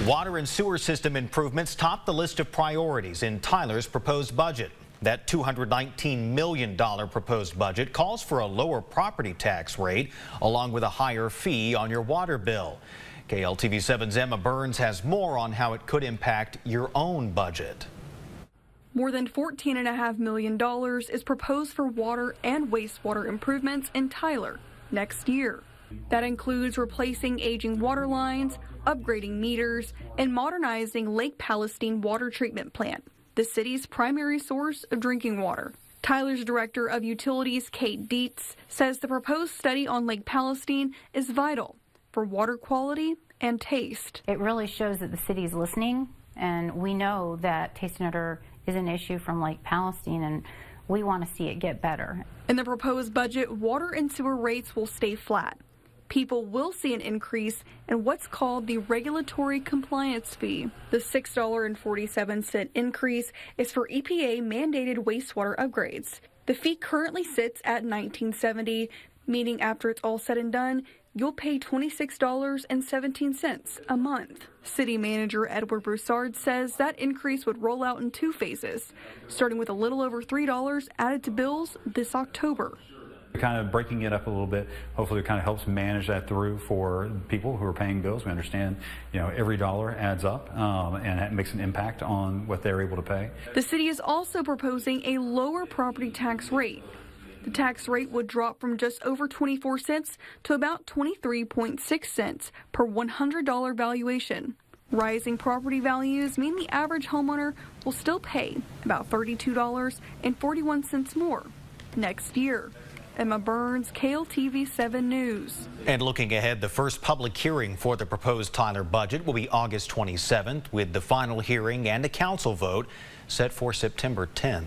Water and sewer system improvements top the list of priorities in Tyler's proposed budget. That $219 million proposed budget calls for a lower property tax rate along with a higher fee on your water bill. KLTV7's Emma Burns has more on how it could impact your own budget. More than $14.5 million is proposed for water and wastewater improvements in Tyler next year. That includes replacing aging water lines, upgrading meters, and modernizing Lake Palestine water treatment plant, the city's primary source of drinking water. Tyler's Director of Utilities, Kate Dietz, says the proposed study on Lake Palestine is vital for water quality and taste. It really shows that the city is listening, and we know that taste and odor is an issue from Lake Palestine, and we want to see it get better. In the proposed budget, water and sewer rates will stay flat. People will see an increase in what's called the regulatory compliance fee. The $6.47 increase is for EPA-mandated wastewater upgrades. The fee currently sits at $19.70, meaning after it's all said and done, you'll pay $26.17 a month. City Manager Edward Broussard says that increase would roll out in two phases, starting with a little over $3 added to bills this October. Kind of breaking it up a little bit, hopefully it kind of helps manage that through for people who are paying bills. We understand, every dollar adds up and it makes an impact on what they're able to pay. The city is also proposing a lower property tax rate. The tax rate would drop from just over 24 cents to about 23.6 cents per $100 valuation. Rising property values mean the average homeowner will still pay about $32.41 more next year. Emma Burns, KLTV7 News. And looking ahead, the first public hearing for the proposed Tyler budget will be August 27th, with the final hearing and a council vote set for September 10th.